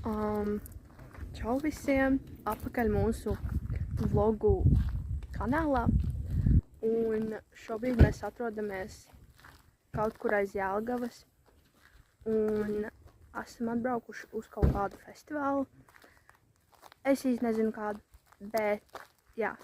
Čau visiem! Atpakaļ mūsu vlogu kanālā. Un šobrīd mēs atrodamies kaut kur aiz Jelgavas. Un esam atbraukuši uz kaut kādu festivālu. Es īsti nezinu kādu, bet jā.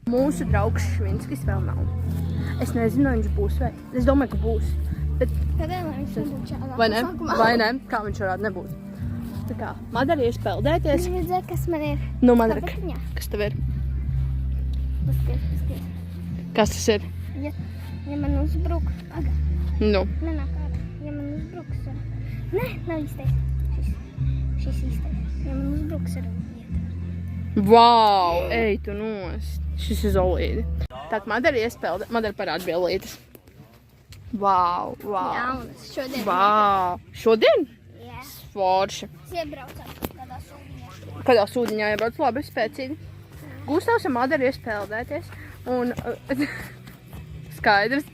Mūsu draugs Švinskis vēl nav. Es nezinu, vai viņš būs vai. Es domāju, ka būs. Bet... Vai ne? Kā viņš varētu nebūt? Tā kā, Madara ir speldēties. Jūs redzēt, kas man ir? Nu, Madara, kas tev ir? Paskaties. Kas tas ir? Ja man uzbruk. Aga. Nu. Nenāk ārā. Ja man uzbruks ar... Nē, nav īstais. Šis īstais. Ja man uzbruks ar vietu. Vau! Ej, tu nost. Šis ir zolīdi. Tā, Madara iespēlē. Madara parāda bielītes. Vau! Jaunas. Šodien. Vau! Šodien? Jā. Forši. Es iebraucu kādā sūdiņā. Kādā sūdiņā iebrauc? Labi, spēcīgi. Gustavs ar Madaru iespēlēties. Un... Skaidrs.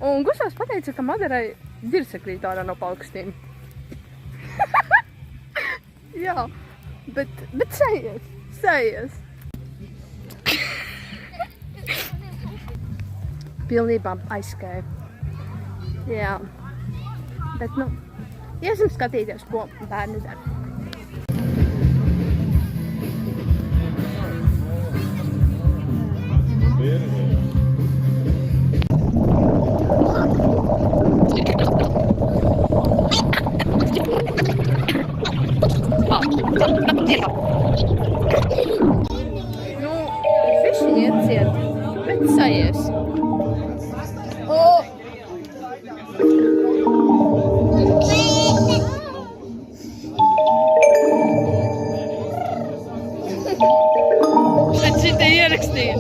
Un Gustavs pateica, ka Madarai dirsekrīt ārā no paukstiem. Jā. Bet sējies. Pilnībā aizskēja. Jā. Bet, nu, iesim skatīties, ko bērni dara. Nu, višķiņi ieciet, bet sajies. Bet šitā ierakstīja.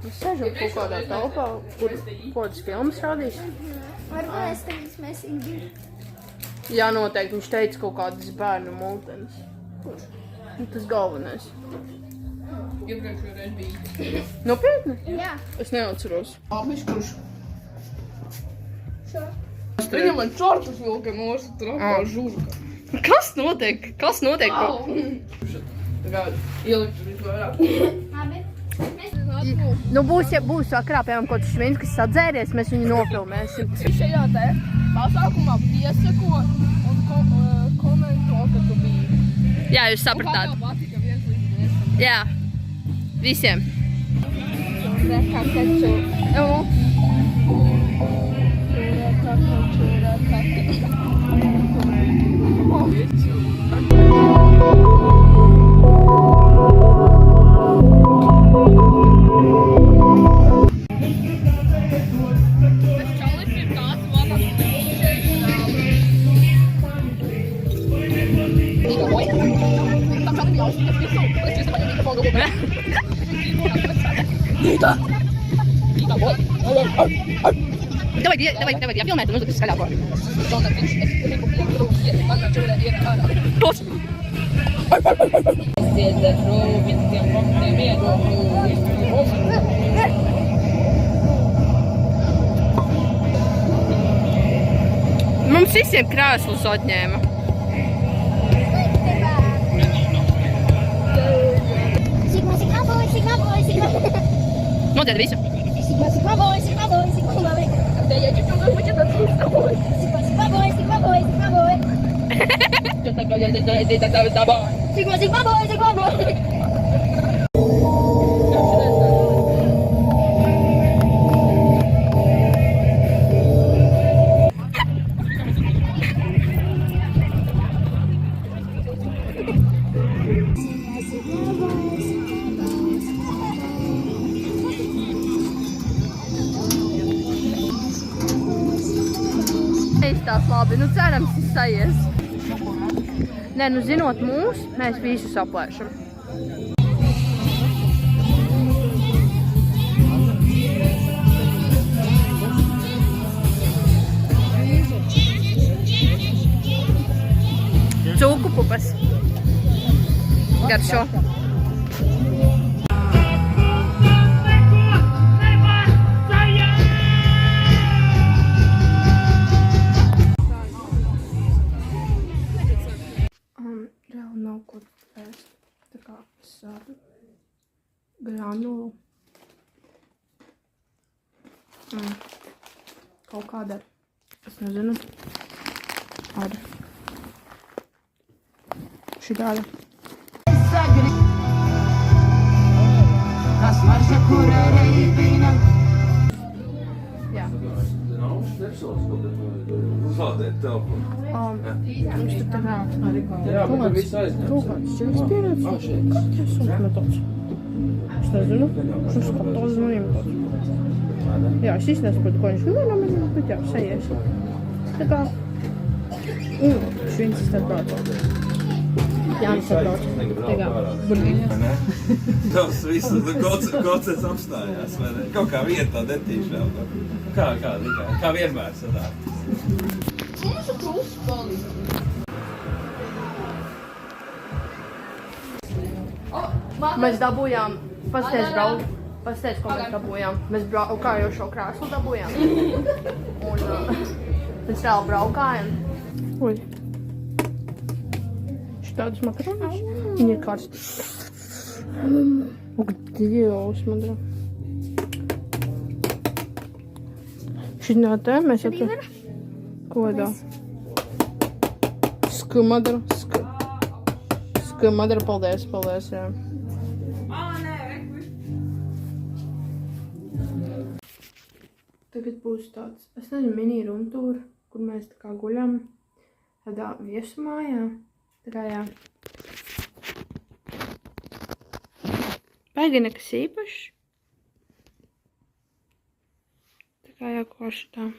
Mēs sēžam kaut kādā telpā, kur kādas filmas rādīs. Varbūt mēs ilgi. Jā, noteikti. Viņš teica kaut kādas bērnu multenes. Kurš? Tas galvenais. Iepriekšējā reiz bija. Nopietni? Jā. Es neatceros. Āpiņš, kurš? Šo. Viņam man čortus vilka mūsu trakā žurka. Kas notiek? Kas notiek? Tā kā ielikt tur visvairāk. Labi. Nu, būs vakarā, piemēram, kaut kas Švinskis sadzēries, mēs viņu nofilmēsim. Šajā te pasākumā piesako un komento, ka tu biji. Jā, jūs sapratāt. Un kā tev patika 1 līdz 10? Jā. Visiem. Давай, я filmēju, tu uzliks skaļāko. Tos! Mums visiem krēslus atņēma. Sigma boy. Nodēļ visu. Sigma boy. Я чуть-чуть вычитал с тобой. Sigma boy. Что такое? Sigma boy. Tās labi, nu cerams, tas sajies. Nē, nu zinot mūs, mēs visu saplēšam. garšo. Reāli nav ko ēst. Tā kā sādu granulu. Kaut kāda, es nezinu, ar šitāda. Jā. Viņš tur tā kā kaut kāds šķirs pieredz. Katrs uzmetots. Es nezinu, šis skatās maniem tāds. Jā, es īsti nesaprotu, ko viņš vienam, bet jā, šeies. Tā kā, šviņas starpbrauc. Jānis starpbrauc. Tā kā, burgīgi. Tas viss, koces apstājās, vai ne? Kaut kā vietā netīši vēl. Kā vienmēr sanāk. Mēs dabūjām, pastāst, ko mēs dabūjām. Mēs braukājošo krēslu dabūjām. Un mēs vēl braukājam. Ui. Šitādus makaronus. Viņi ir karsti. Ak, Dievs, madara. Šitā te mēs atver... Ko dā? Skumadara. Skumadara, paldies, jā. Tagad būs tāds, es nezinu, mini rumtūra, kur mēs tā kā guļam tādā viesumājā. Tā kā jā. Baigi nekas īpašs. Tā kā jā, ko šitā.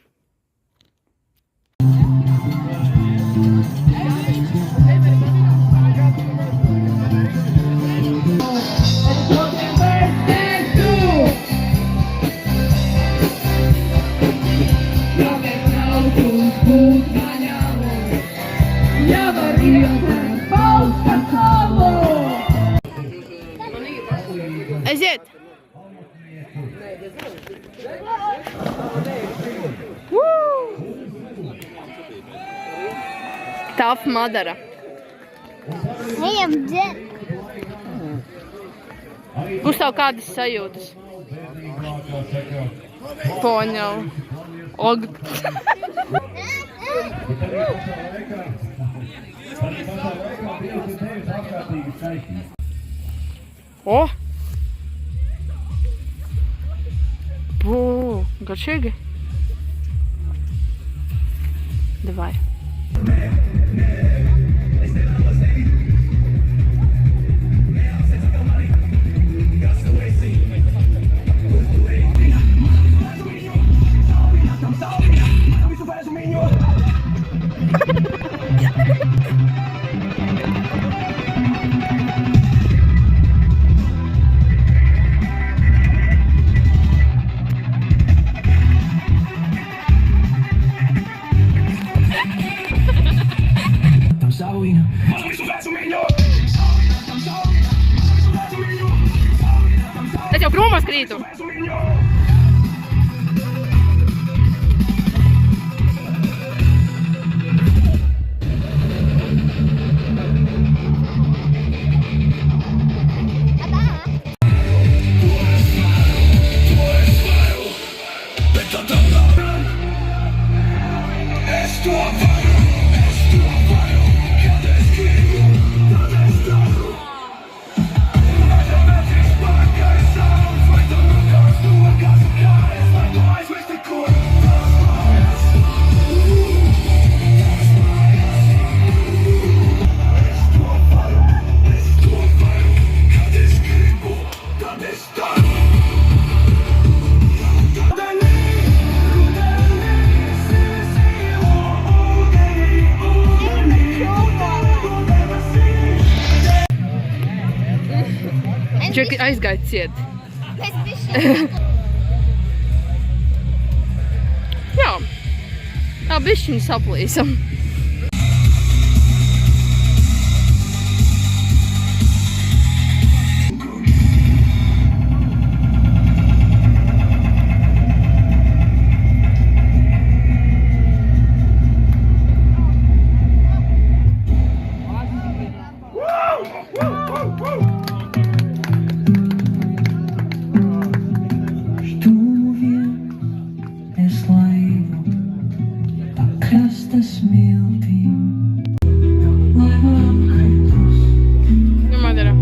Aiziet! Tough Madara. Ejam dzert. Būs tev kādas sajūtas? Poņau. Og. O! Bū, garšīgi. Davai. Es jau krūmos krītu. Džeki aizgāja ciet. Mēs bišķi. Jā. Tā bišķiņu saplīsam. ir slaidu, pa krasta smiltīm. Laivam kritus, Nu, Madara.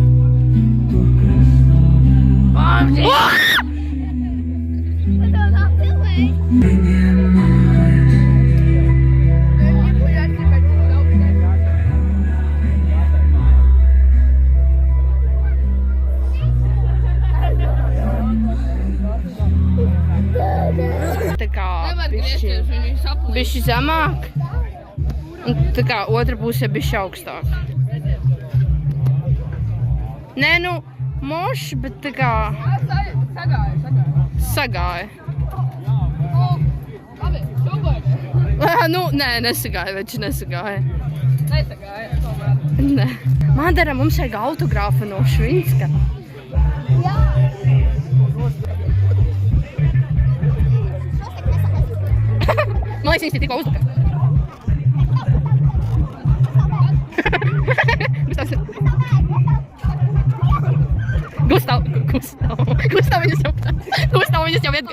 tur krastā viņiem mājas. Tā kā Nevar griezties, viņi saplīst. bišķi zemāk. Un tā kā otra puse bišķi augstāk. Nē, nu, mošs, bet tā kā sagāja. Labi, šobrīd. Nu, nē, nesagāja, veči nesagāja. Nesagāja, tomēr. Nē. Madara, mums vajag autogrāfu no Švinska. Man liekas, viņas te tikko uzlika. Gustav viņas jau iet.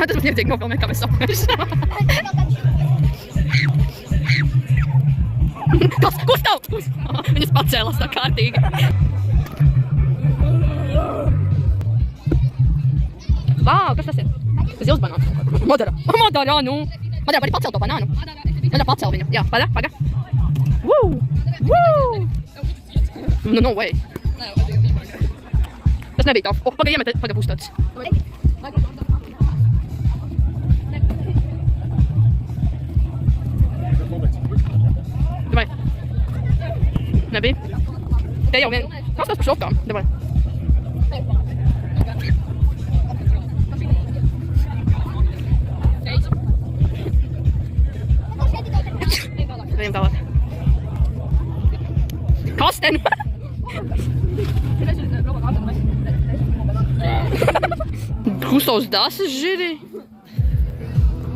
Tas mums niedzīgi nofilmēt, kā mēs sapēšam. Gustav! Viņas pacēlās tā kārtīgi. Vau, kas tas ir? Tas zils banāns. Madara, nu. Madara, vari pacelt to banānu. Madara, pacel viņu. Jā, paga. Woo! No way. Tas nebija tā. Paga, iemet, paga būs tāds. Davai. Nebija? Te jau vien. Kas tas par šokām? Davai. Ejam tālāk. Kas te nu? Gustavs dasas žiri.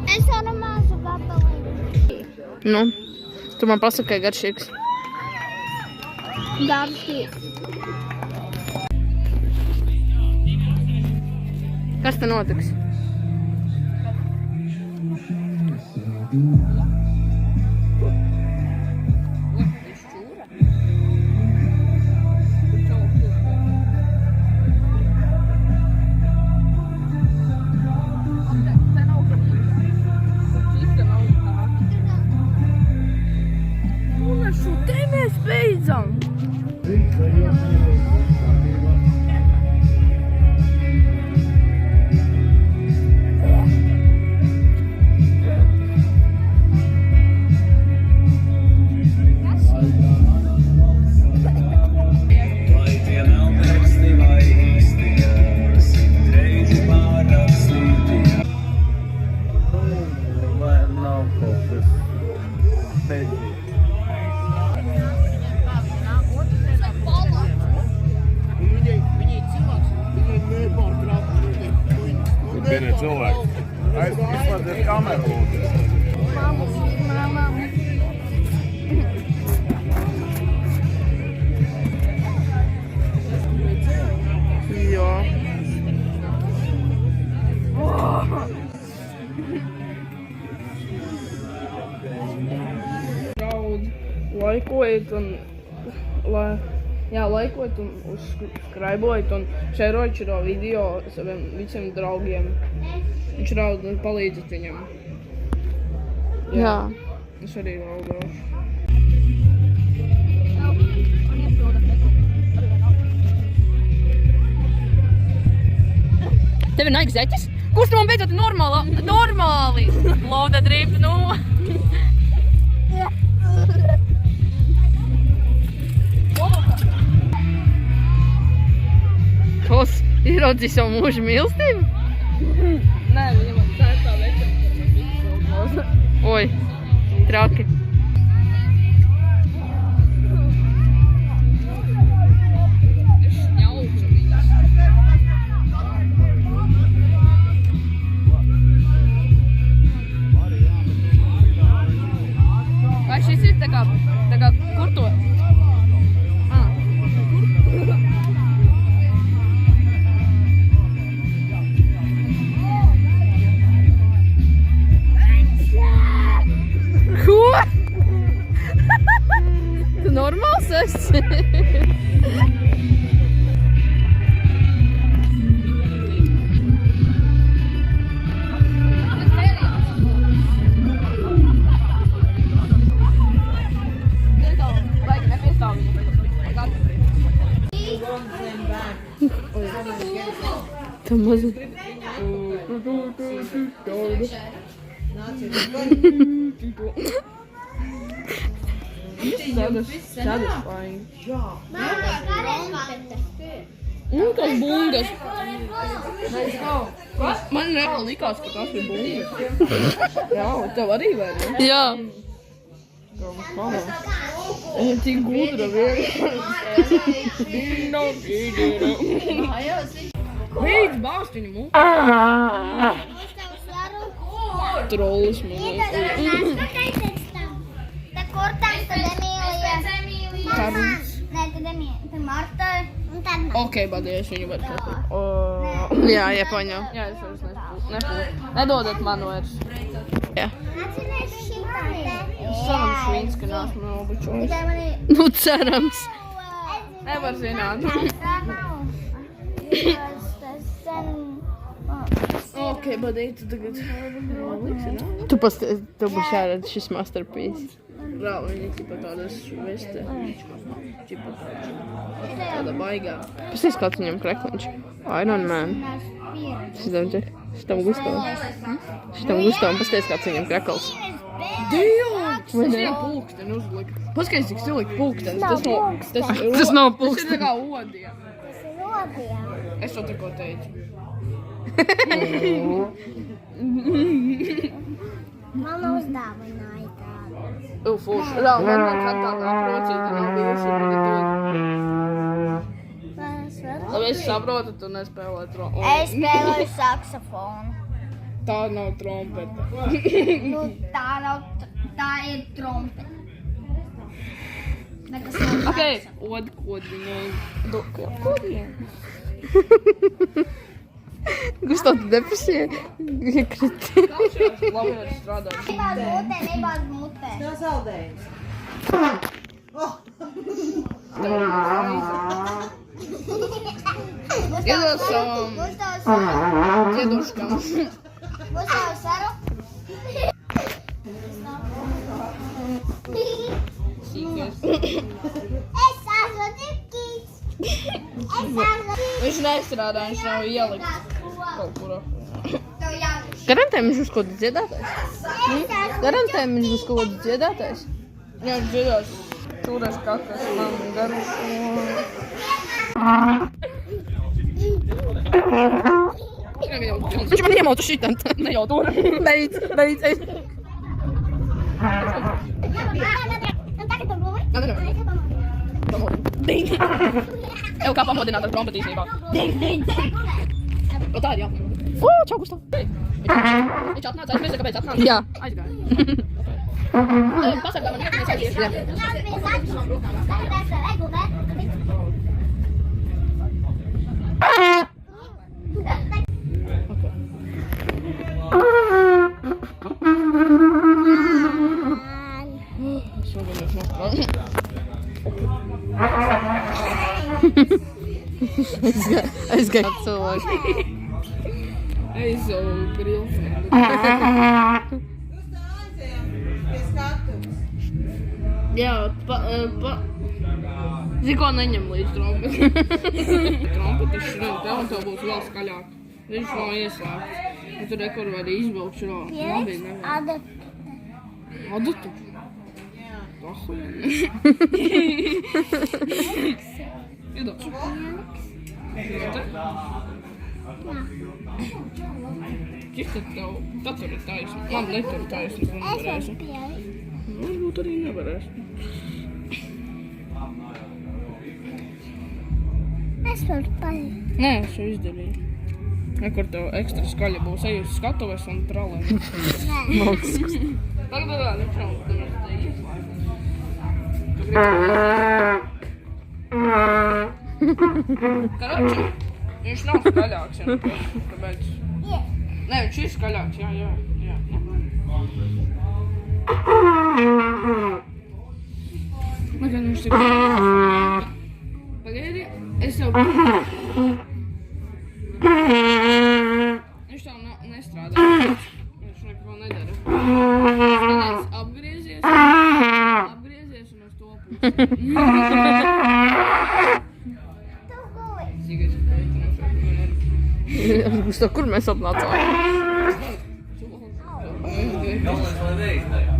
Es varu mazu gabaliņu. Nu, tu man pasaki, ka garšīgs. Garšīgs. Kas te notiks? Beidzam! Vieni cilvēki. Izslēdzies kameru. Jā. Laikojiet un laikojiet un uzskraibojiet un šerojiet šo video saviem visiem draugiem. Viņš raud un palīdzat viņam. Jā. Es arī raudāšu. Tev ir Nike zeķis? Kurš tu man beidzot normāli? Lauda drift, nu. Kas ieraudzīs savu mūžu mīlestību? Nē, viņa man tā večam, kur man visu klausa. Oi, traki. Es šņauču viņas. Vai šis ir tā kā kur to? Tam mazliet. Satisfying. Un tas bungas. Man reāli likās, ka tas ir bungas. Jā, tev arī vai ne? Jā. Cik gudra vienkārši. Beidz bāzt viņu mūku. Trolls man. Te kortās, tad Emīlija. Karls. Nē, tad Emīlija. Tad Marta. Un tad man. Ok, badīju, es viņu varu katru. Jā, iepaņau. Jā, es vairs nepūlu. Nedodat man vairs. Jā. Atcerēs šitā te. Savam švīns, ka nāsmu nobučojis. Tikai man ir. Nu, cerams. Nevar zināt. Tā nav. Tas sen. Ok, badīju, tu tagad liksi, ne? Tu pasties, tev būs jāredz šis masterpiece. Rāli, viņa tipa tādas veste. Čipa tāda baigā. Pasties, kāds viņam krekliņš. Iron Man. Šitam gustavam, pasties, kāds viņam krekls. Dievs! Es viņam pulksteni uzliku. Paskaidrs, cik stilīgi pulkstenis. Tas nav pulkstenis. Tas ir tā kā odiem. Tas ir odiem. Es to tikko teicu. Mama uzdāvināja tādu. Fūš. Rāli, vienmēr kā tādā procīta nav bijusi. Labi, es saprotu, tu nespēlē trompetu. Es spēlēju saksofonu. Tā nav trompeta. Nu, tā nav, tā ir trompeta. Nekas nav Ok, odkodiņai. Kodiem. Gustav, tu depresija iekriti. Labi, var strādāt. Nebāz mutē. No saldējums. Iedos savam dziedoškam. Gustavs saru. Sīkais. Es esmu tikīts. Viņš nestrādā, viņš nav ielikt kaut kurā. Tev jāliš. Garantējam, viņš būs kaut kāds dziedātājs? Garantējam, viņš būs kaut kāds dziedātājs? Jā, viņš dziedās. Turēs kakas, man garš. Viņš man iemautu šitam. Ne jau tur. Beidz. Ding! Ev kā pamodināt ar trompeti īstenībā. Ding! O tā ir, jā. Čau, Gustav! Viņš atnāca, aizmirsa, kāpēc atnāca? Jā. Aizgāja. Pasaka, man jāpēc aizgāja. Aizgāja cilvēki. Aizo girlfriend. Jā, Ziko neņem līdz trompeti. Trompeti šrien, tev un tev būs vēl skaļāk. Viņš nav ieslēgts. Un tur rekur var izvilkt šro. Labi, nevar. Adatu? Ahujeni. Iedošu. Cik tad tev? Tad tur ir taisni. Man netur taisni, un nevarēsi. Varbūt arī nevarēsi. Es varu paļīt. Nē, es jau izdarīju. Nekur tev ekstra skaļa būs ejusi skatuves un tralēm. Mākslas. Tagad vēl nečau, tad mēs te ieslēgam. Karoči, viņš nav skaļāks, jā. Kāpēc? Nē, viņš ir skaļāks, jā. Tagad viņš tik... Pagaidi, es jau... Viņš tev nestrādā. Viņš neko nedara. Skaties, apgriezies un uz to pusi. Tu gulies. Gustav, kur mēs atnācām? Galvenais, lai neizdeja.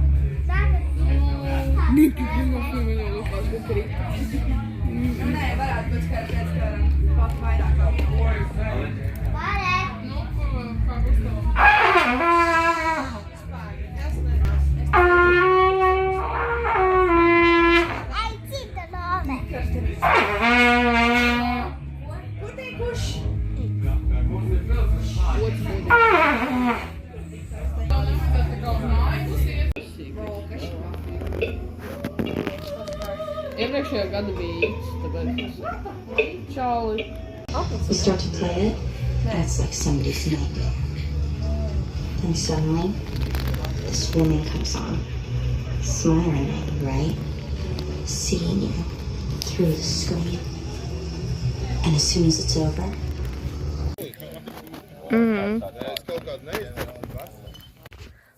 Ai, cita nome. Iepriekšējā gada bija īsts, tāpēc čauli. You start to play it, and it's like somebody's name. Then suddenly, this woman comes on, smiling at you, right? Seeing you through the screen. And as soon as it's over,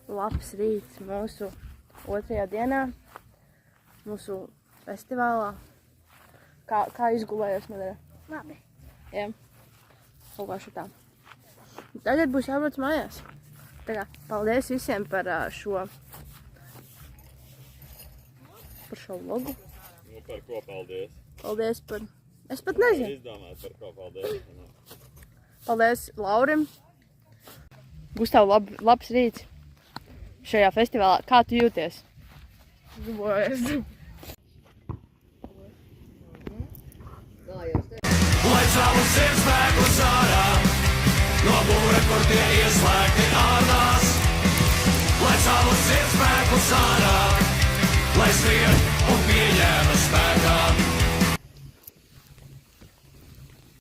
Labs rīts mūsu otrajā dienā, mūsu festivālā. Kā izgulējies, Madara? Labi. Jā. Kaut kā šitā. Tagad būs jābrauc mājās. Tā kā paldies visiem par šo vlogu. Nu, par ko paldies? Paldies par... Es pat nezinu. Izdomāt, par ko paldies. Paldies Laurim. Gustav, labs rīts šajā festivālā. Kā tu jūties? Lai savu sirdsspēku sārā, no būra, kur tie ieslēgti ārnās. Lai savu sirdsspēku sārā, lai skrien un pieņem